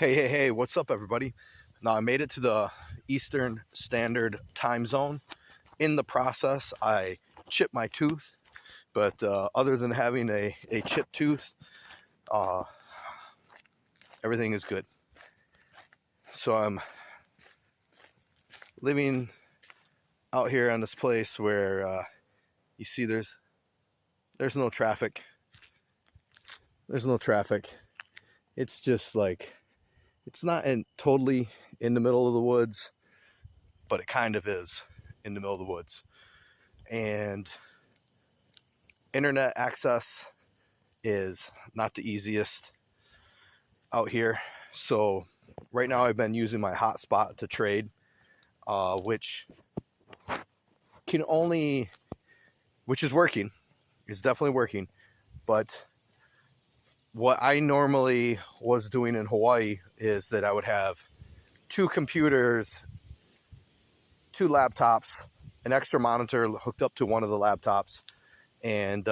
Hey, what's up, everybody? Now, I made it to the Eastern Standard Time Zone. In the process, I chipped my tooth, but other than having a chipped tooth, uh, everything is good. So I'm living out here on this place where you see there's no traffic. There's no traffic. It's just like, it's not totally in the middle of the woods, but it kind of is in the middle of the woods. And internet access is not the easiest out here. So right now I've been using my hotspot to trade, which is working. It's definitely working. But what I normally was doing in Hawaii is that I would have 2 computers, 2 laptops, an extra monitor hooked up to one of the laptops. And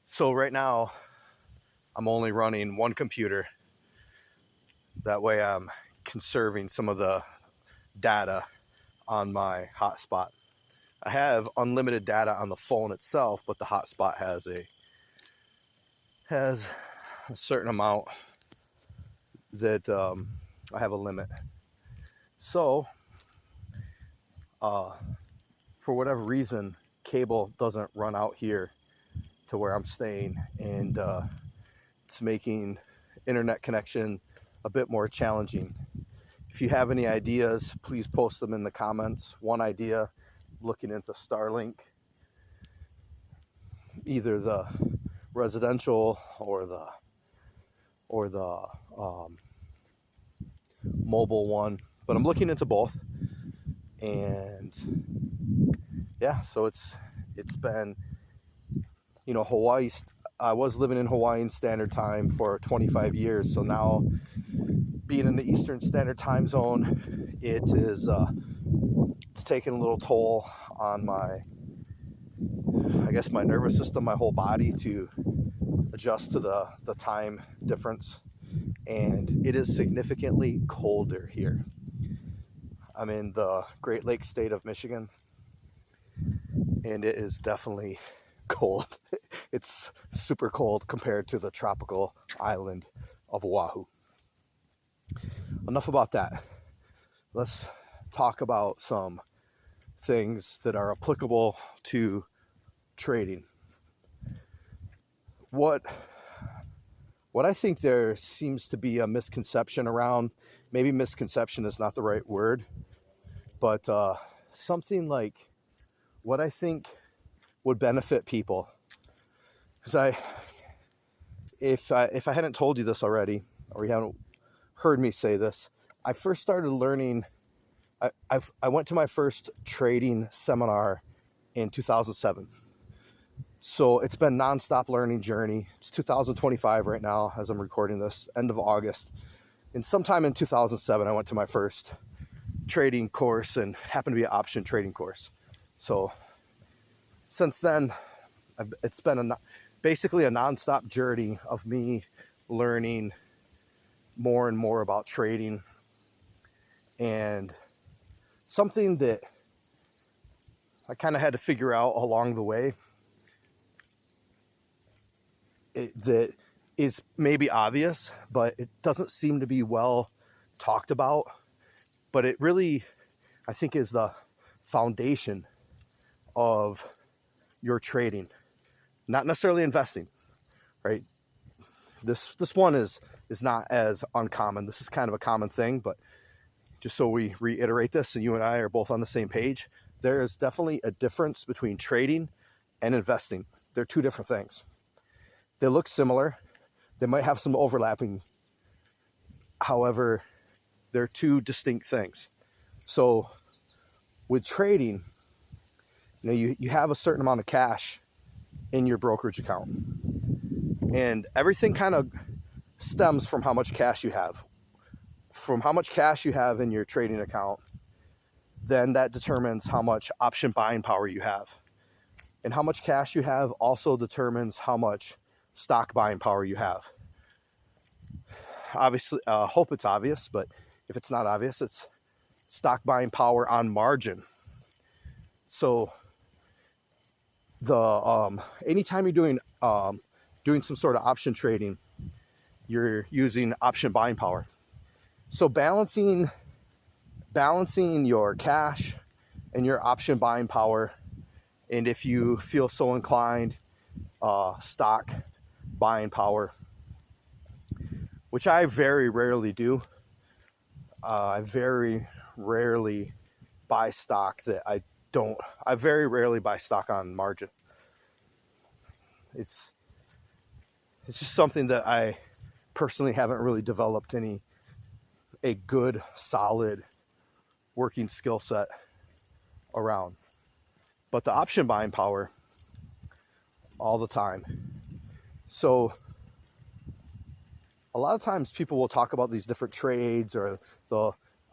so right now I'm only running 1 computer. That way I'm conserving some of the data on my hotspot. I have unlimited data on the phone itself, but the hotspot has a certain amount that I have a limit. So for whatever reason, cable doesn't run out here to where I'm staying, and it's making internet connection a bit more challenging. If you have any ideas, please post them in the comments. One idea, looking into Starlink, either the residential or the mobile one, but I'm looking into both. And yeah, so it's been, Hawaii. I was living in Hawaiian Standard Time for 25 years, so now being in the Eastern Standard Time Zone, it's taking a little toll on my nervous system, my whole body, to adjust to the time difference. And it is significantly colder here. I'm in the Great Lakes state of Michigan, and it is definitely cold. It's super cold compared to the tropical island of Oahu. Enough about that. Let's talk about some things that are applicable to trading. What I think there seems to be a misconception around, maybe misconception is not the right word, but something like what I think would benefit people. Because if I hadn't told you this already, or you haven't heard me say this, I first started learning. I went to my first trading seminar in 2007. So it's been nonstop learning journey. It's 2025 right now as I'm recording this, end of August. And sometime in 2007, I went to my first trading course, and happened to be an option trading course. So since then, it's been basically a nonstop journey of me learning more and more about trading. And something that I kind of had to figure out along the way, that is maybe obvious, but it doesn't seem to be well talked about. But it really, I think, is the foundation of your trading, not necessarily investing, right? This one is not as uncommon. This is kind of a common thing, but just so we reiterate this and you and I are both on the same page, there is definitely a difference between trading and investing. They're 2 different things. They look similar. They might have some overlapping. However, they're 2 distinct things. So with trading, you have a certain amount of cash in your brokerage account, and everything kind of stems from how much cash you have. From how much cash you have in your trading account, then that determines how much option buying power you have. And how much cash you have also determines how much stock buying power you have. obviously, hope it's obvious, but if it's not obvious, it's stock buying power on margin. So anytime you're doing some sort of option trading, you're using option buying power. So balancing your cash and your option buying power, and if you feel so inclined, stock buying power, which I very rarely do. I very rarely buy stock that I very rarely buy stock on margin. It's just something that I personally haven't really developed a good, solid working skill set around. But the option buying power, all the time. So a lot of times people will talk about these different trades, or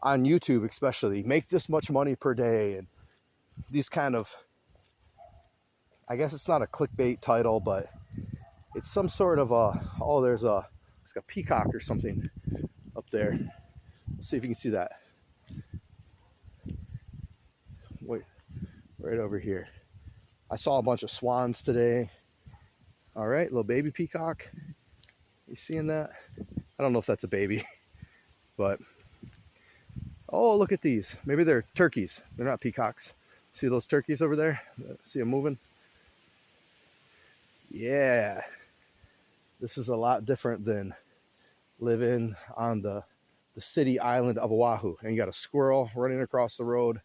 on YouTube especially, make this much money per day, and these kind of, I guess it's not a clickbait title, but it's some sort of it's like a peacock or something up there. Let's see if you can see that. Wait, right over here. I saw a bunch of swans today. All right, little baby peacock. You seeing that? I don't know if that's a baby, but oh, look at these. Maybe they're turkeys. They're not peacocks. See those turkeys over there? See them moving? Yeah. This is a lot different than living on the city island of Oahu, and you got a squirrel running across the road.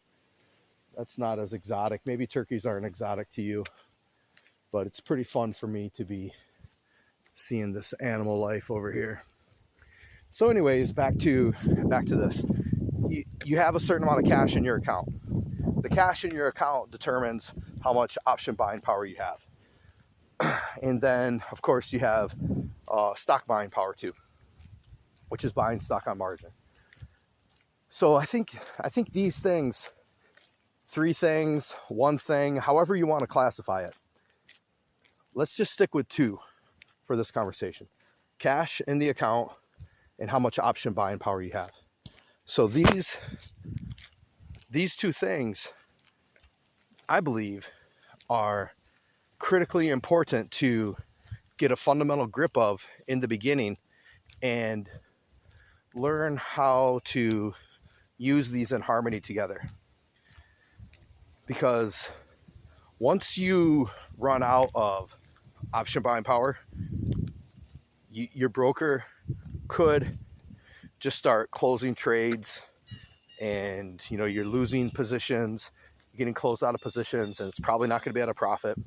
That's not as exotic. Maybe turkeys aren't exotic to you, but it's pretty fun for me to be seeing this animal life over here. So anyways, back to this. You have a certain amount of cash in your account. The cash in your account determines how much option buying power you have. And then, of course, you have stock buying power too, which is buying stock on margin. So I think these things, 3 things, 1 thing, however you want to classify it. Let's just stick with 2 for this conversation. Cash in the account and how much option buying power you have. So these 2 things, I believe, are critically important to get a fundamental grip of in the beginning and learn how to use these in harmony together. Because once you run out of option buying power, your broker could just start closing trades, and you're losing positions, you're getting closed out of positions, and it's probably not going to be at a profit.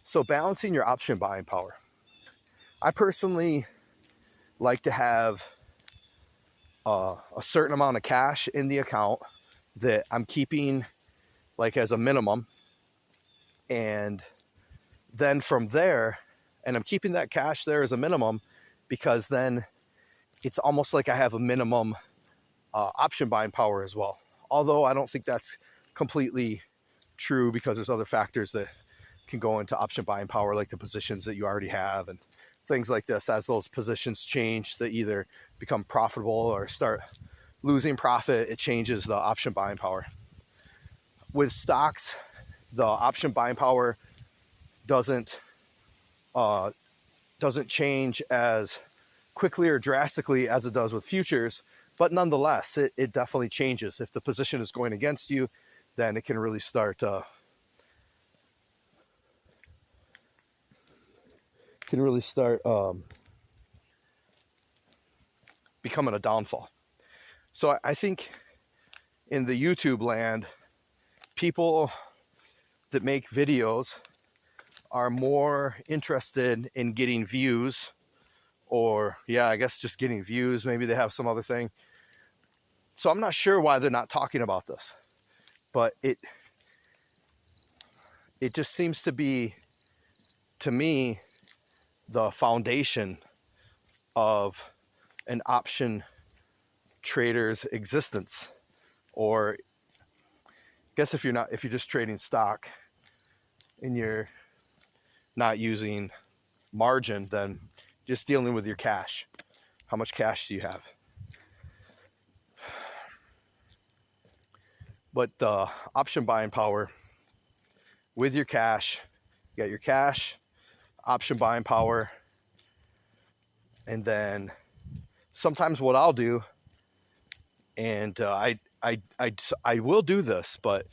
So balancing your option buying power. I personally like to have a certain amount of cash in the account that I'm keeping like as a minimum, and then from there, and I'm keeping that cash there as a minimum because then it's almost like I have a minimum option buying power as well. Although I don't think that's completely true, because there's other factors that can go into option buying power, like the positions that you already have and things like this. As those positions change, they either become profitable or start losing profit, it changes the option buying power. With stocks, the option buying power doesn't change as quickly or drastically as it does with futures, but nonetheless, it definitely changes. If the position is going against you, then it can really start becoming a downfall. So I think in the YouTube land, people that make videos are more interested in getting views, or I guess just getting views. Maybe they have some other thing. So I'm not sure why they're not talking about this, but it just seems to be, to me, the foundation of an option trader's existence. Or I guess if you're just trading stock and you're not using margin, then just dealing with your cash. How much cash do you have? But the option buying power with your cash, you got your cash, option buying power, and then sometimes what I'll do, and I will do this, but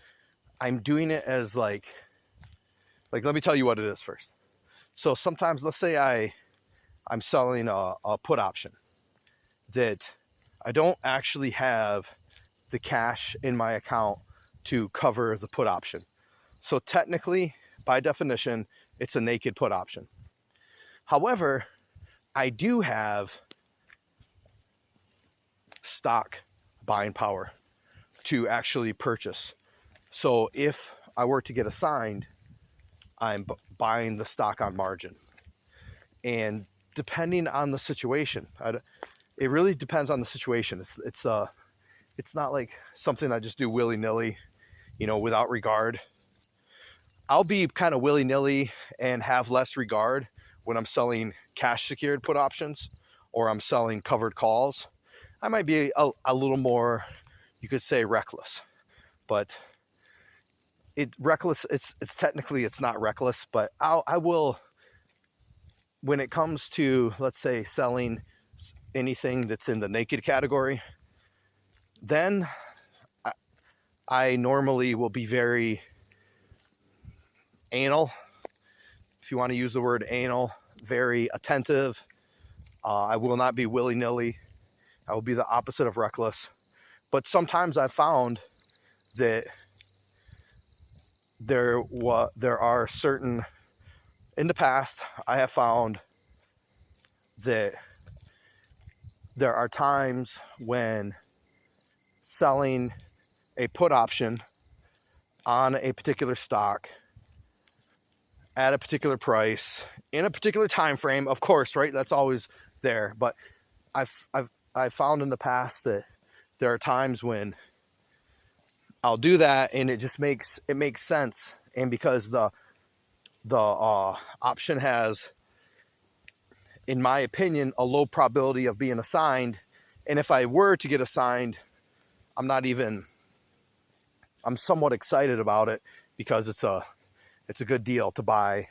I'm doing it as like let me tell you what it is first. So sometimes, let's say I'm selling a put option that I don't actually have the cash in my account to cover the put option. So technically, by definition, it's a naked put option. However, I do have stock buying power to actually purchase. So if I were to get assigned, I'm buying the stock on margin. And depending on the situation, it really depends on the situation. It's not like something I just do willy-nilly, without regard. I'll be kind of willy-nilly and have less regard when I'm selling cash secured put options or I'm selling covered calls. I might be a little more, you could say, reckless, but it's technically, it's not reckless, but I will, when it comes to, let's say, selling anything that's in the naked category, then I normally will be very anal, if you want to use the word anal, very attentive. I will not be willy-nilly. I will be the opposite of reckless. But sometimes I've found that there are certain, in the past, I have found that there are times when selling a put option on a particular stock at a particular price in a particular time frame, of course, right? That's always there. But I've found in the past that there are times when I'll do that and it makes sense. And because the option has, in my opinion, a low probability of being assigned. And if I were to get assigned, I'm somewhat excited about it because it's a good deal to buy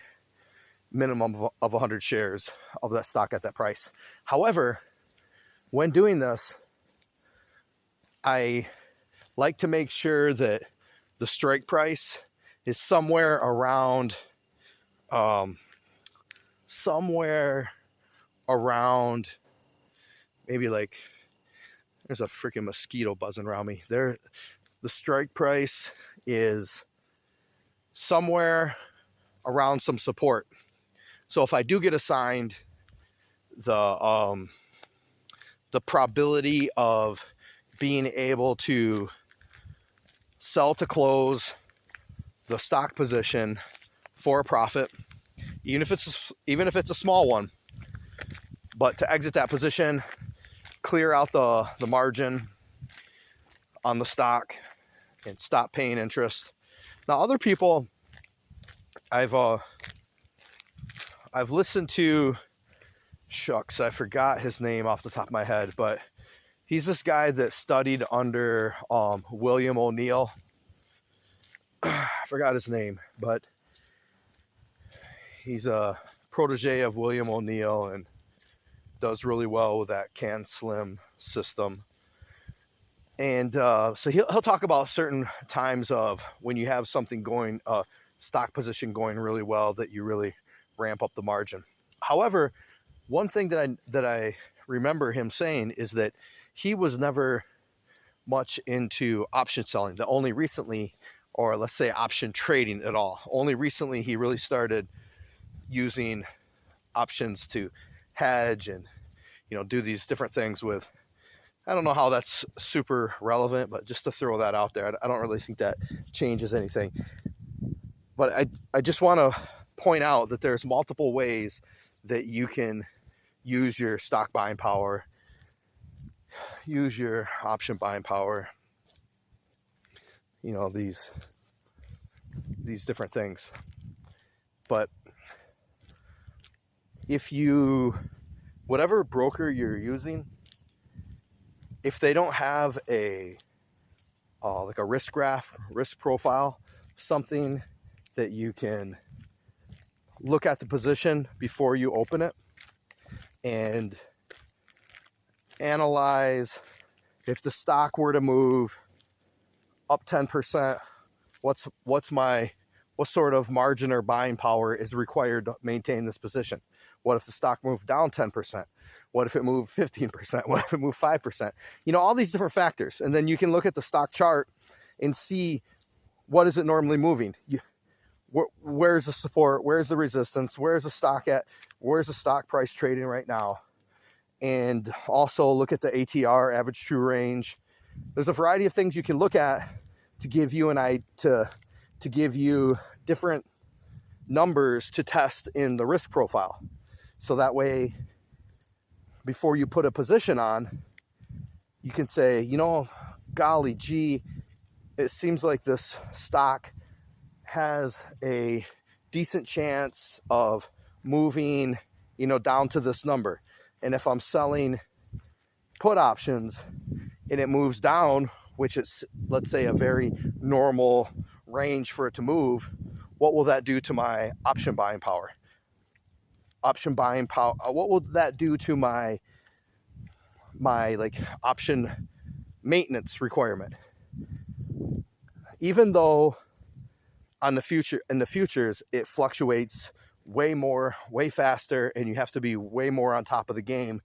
minimum of 100 shares of that stock at that price. However, when doing this, I like to make sure that the strike price is somewhere around maybe like, there's a freaking mosquito buzzing around me there. The strike price is somewhere around some support. So if I do get assigned, the probability of being able to sell to close the stock position for a profit, even if it's a small one, but to exit that position, clear out the margin on the stock and stop paying interest. Now, other people, I've listened to, shucks, I forgot his name off the top of my head, but he's this guy that studied under William O'Neill. I forgot his name, but he's a protege of William O'Neill and does really well with that CanSlim system. And so he'll talk about certain times of when you have something going, stock position going really well, that you really ramp up the margin. However, one thing that I remember him saying is that he was never much into option selling. That only recently, or let's say option trading at all, only recently he really started using options to hedge and, do these different things with. I don't know how that's super relevant, but just to throw that out there, I don't really think that changes anything. But I just want to point out that there's multiple ways that you can use your stock buying power, use your option buying power, these different things. But if you whatever broker you're using, if they don't have a like a risk graph, risk profile, something that you can look at the position before you open it and analyze if the stock were to move up 10%, what sort of margin or buying power is required to maintain this position? What if the stock moved down 10%? What if it moved 15%? What if it moved 5%? You know, all these different factors. And then you can look at the stock chart and see what is it normally moving. Where's the support? Where's the resistance? Where's the stock at? Where's the stock price trading right now? And also look at the ATR, average true range. There's a variety of things you can look at to give you to give you different numbers to test in the risk profile. So that way, before you put a position on, you can say, you know, golly gee, it seems like this stock has a decent chance of moving, you know, down to this number. And if I'm selling put options and it moves down, which is, let's say, a very normal range for it to move, what will that do to my option buying power? What will that do to my like option maintenance requirement? Even though in the futures it fluctuates way more, way faster, and you have to be way more on top of the game,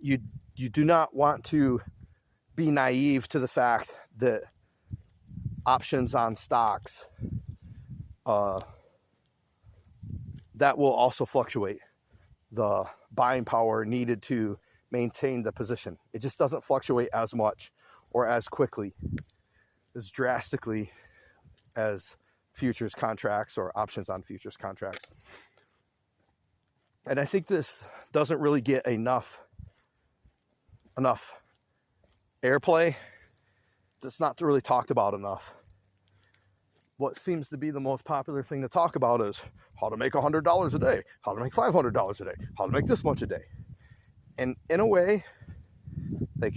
you do not want to be naive to the fact that options on stocks that will also fluctuate the buying power needed to maintain the position. It just doesn't fluctuate as much or as quickly, as drastically as futures contracts or options on futures contracts. And I think this doesn't really get enough airplay. It's not really talked about enough. What seems to be the most popular thing to talk about is how to make $100 a day, how to make $500 a day, how to make this much a day. And in a way, I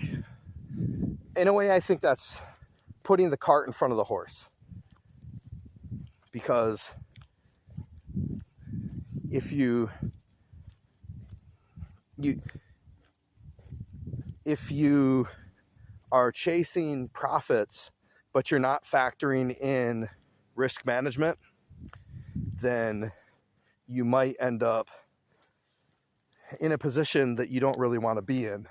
think that's putting the cart in front of the horse. Because if you are chasing profits, but you're not factoring in risk management, then you might end up in a position that you don't really want to be in,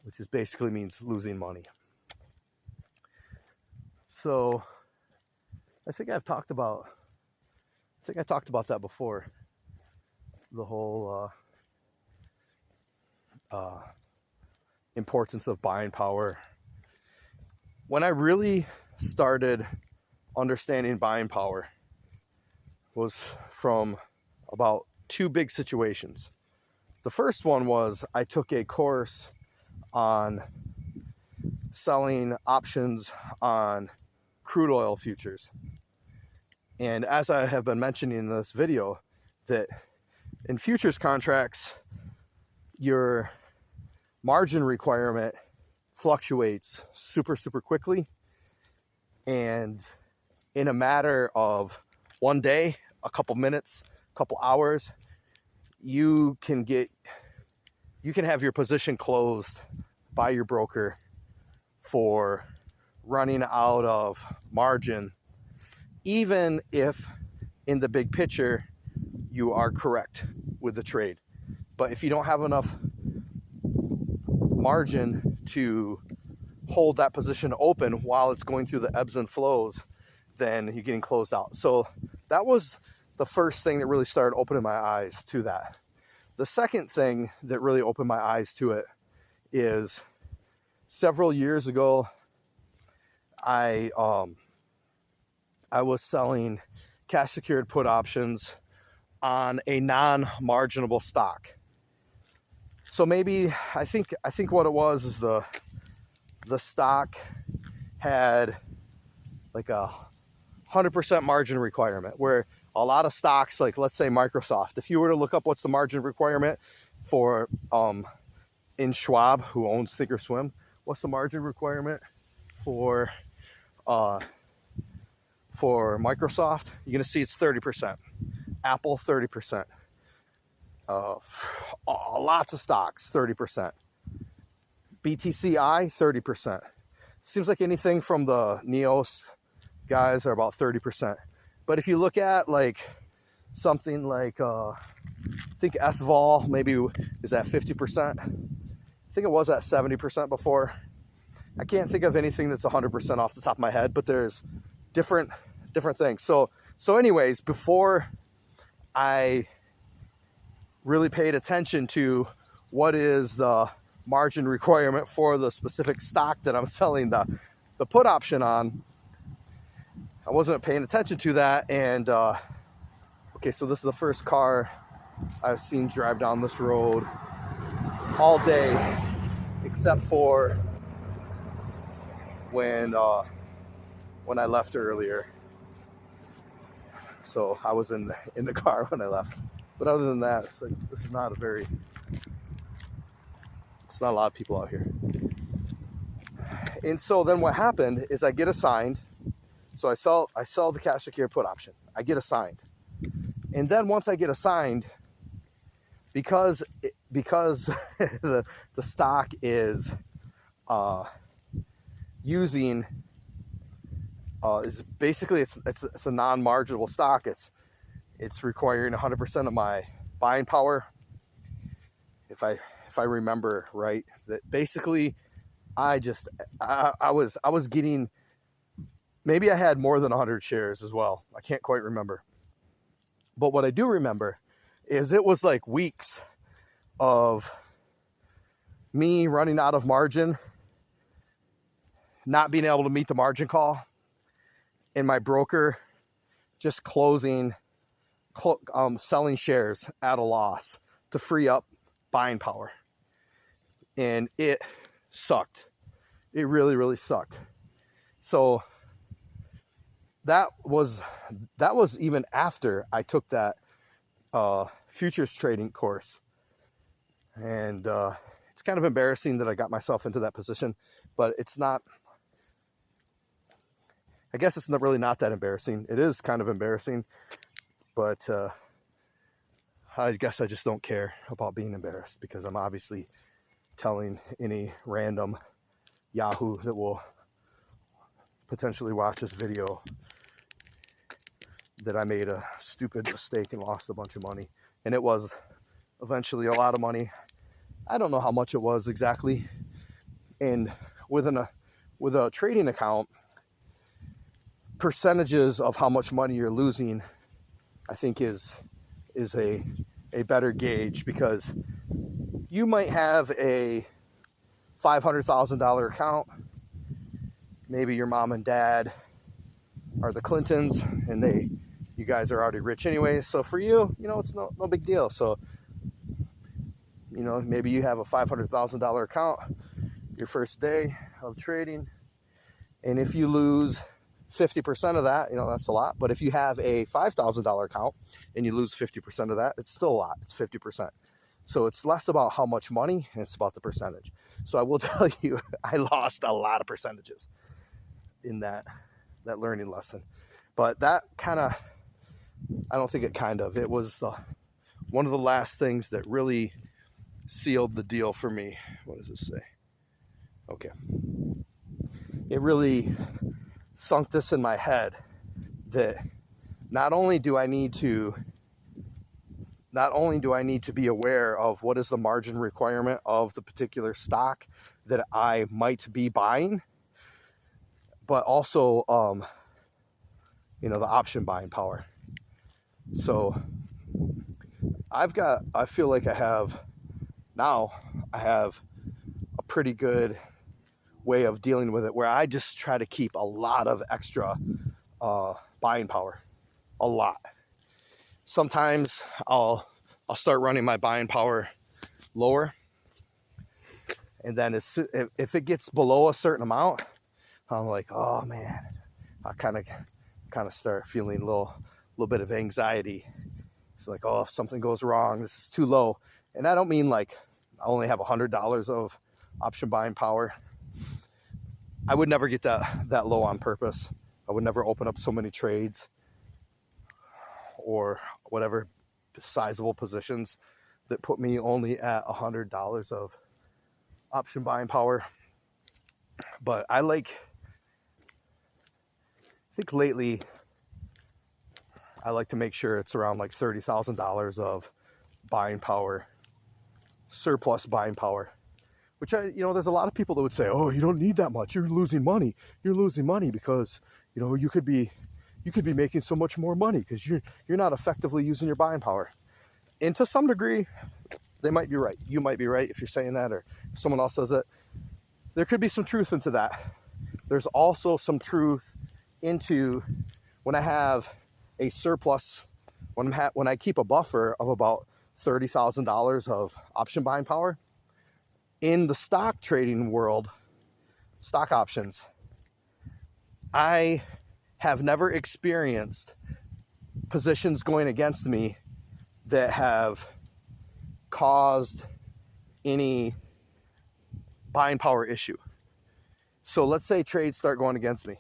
which is basically means losing money. So I think I talked about that before. The whole importance of buying power. When I really started understanding buying power was from about two big situations. The first one was I took a course on selling options on crude oil futures. And as I have been mentioning in this video, that in futures contracts, your margin requirement fluctuates super quickly. And in a matter of one day, a couple minutes, a couple hours, you can have your position closed by your broker for running out of margin, even if in the big picture you are correct with the trade. But if you don't have enough margin to hold that position open while it's going through the ebbs and flows, then you're getting closed out. So that was the first thing that really started opening my eyes to that. The second thing that really opened my eyes to it is several years ago, I was selling cash secured put options on a non-marginable stock. So maybe I think what it was is the stock had like a 100% margin requirement, where a lot of stocks, like let's say Microsoft, if you were to look up what's the margin requirement for in Schwab, who owns Thinkorswim, what's the margin requirement for Microsoft, you're going to see it's 30%. Apple, 30%. Lots of stocks, 30%. BTCI, 30%. Seems like anything from the NEOS guys are about 30%. But if you look at like something like, I think SVOL maybe is at 50%. I think it was at 70% before. I can't think of anything that's 100% off the top of my head, but there's different things. So anyways, before I really paid attention to what is the margin requirement for the specific stock that I'm selling the put option on, I wasn't paying attention to that. And okay, so this is the first car I've seen drive down this road all day, except for when I left earlier. So I was in the car when I left. But other than that, it's like, this is not it's not a lot of people out here. And so then what happened is I get assigned. So I sell the cash secure put option. I get assigned. And then once I get assigned, because the stock is using is basically it's a non-marginable stock. It's requiring 100% of my buying power. If I remember right, that basically I was getting, maybe I had more than 100 shares as well. I can't quite remember. But what I do remember is it was like weeks of me running out of margin, not being able to meet the margin call, and my broker just selling shares at a loss to free up buying power. And it sucked. It really, really sucked. So that was even after I took that futures trading course. And it's kind of embarrassing that I got myself into that position, but it's not, I guess it's really not that embarrassing. It is kind of embarrassing, but I guess I just don't care about being embarrassed, because I'm obviously telling any random Yahoo that will potentially watch this video that I made a stupid mistake and lost a bunch of money. And it was eventually a lot of money. I don't know how much it was exactly. And with a trading account, percentages of how much money you're losing, I think is a better gauge, because you might have a $500,000 account. Maybe your mom and dad are the Clintons, and you guys are already rich anyway. So for you, it's no big deal. So, maybe you have a $500,000 account your first day of trading, and if you lose 50% of that, that's a lot. But if you have a $5,000 account and you lose 50% of that, it's still a lot. It's 50%. So it's less about how much money, and it's about the percentage. So I will tell you, I lost a lot of percentages in that learning lesson. But that it was one of the last things that really sealed the deal for me. What does it say? Okay. It really sunk this in my head that not only do I need to be aware of what is the margin requirement of the particular stock that I might be buying, but also the option buying power. So I feel like I have a pretty good way of dealing with it, where I just try to keep a lot of extra buying power, a lot. Sometimes I'll start running my buying power lower, and then if it gets below a certain amount, I'm like, oh man, I kind of start feeling a little little bit of anxiety. It's like, oh, if something goes wrong, this is too low. And I don't mean like I only have $100 of option buying power. I would never get that low on purpose. I would never open up so many trades or whatever sizable positions that put me only at $100 of option buying power. But I think lately I like to make sure it's around like $30,000 of buying power, surplus buying power, which there's a lot of people that would say, oh, you don't need that much. You're losing money. You're losing money because, you could be making so much more money because you're not effectively using your buying power. And to some degree, they might be right. You might be right if you're saying that, or if someone else says it. There could be some truth into that. There's also some truth into when I have a surplus, when I keep a buffer of about $30,000 of option buying power. In the stock trading world, stock options, I have never experienced positions going against me that have caused any buying power issue. So let's say trades start going against me.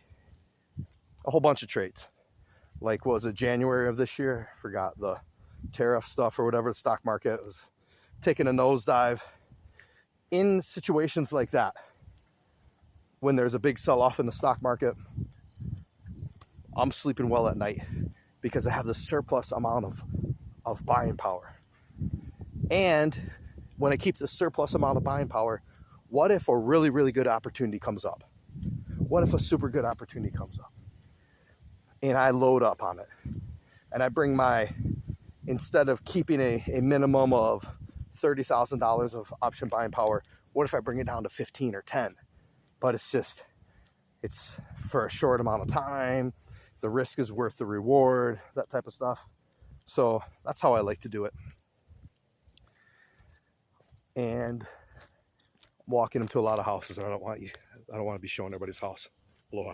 A whole bunch of trades. Like, what was it, January of this year? I forgot, the tariff stuff or whatever. The stock market was taking a nosedive. In situations like that, when there's a big sell-off in the stock market, I'm sleeping well at night because I have the surplus amount of buying power. And when I keep the surplus amount of buying power, what if a really, really good opportunity comes up? What if a super good opportunity comes up? And I load up on it. And I bring instead of keeping a minimum of $30,000 of option buying power, what if I bring it down to 15 or 10? But it's for a short amount of time. The risk is worth the reward, that type of stuff. So that's how I like to do it. And I'm walking into a lot of houses, and I don't want to be showing everybody's house. Aloha.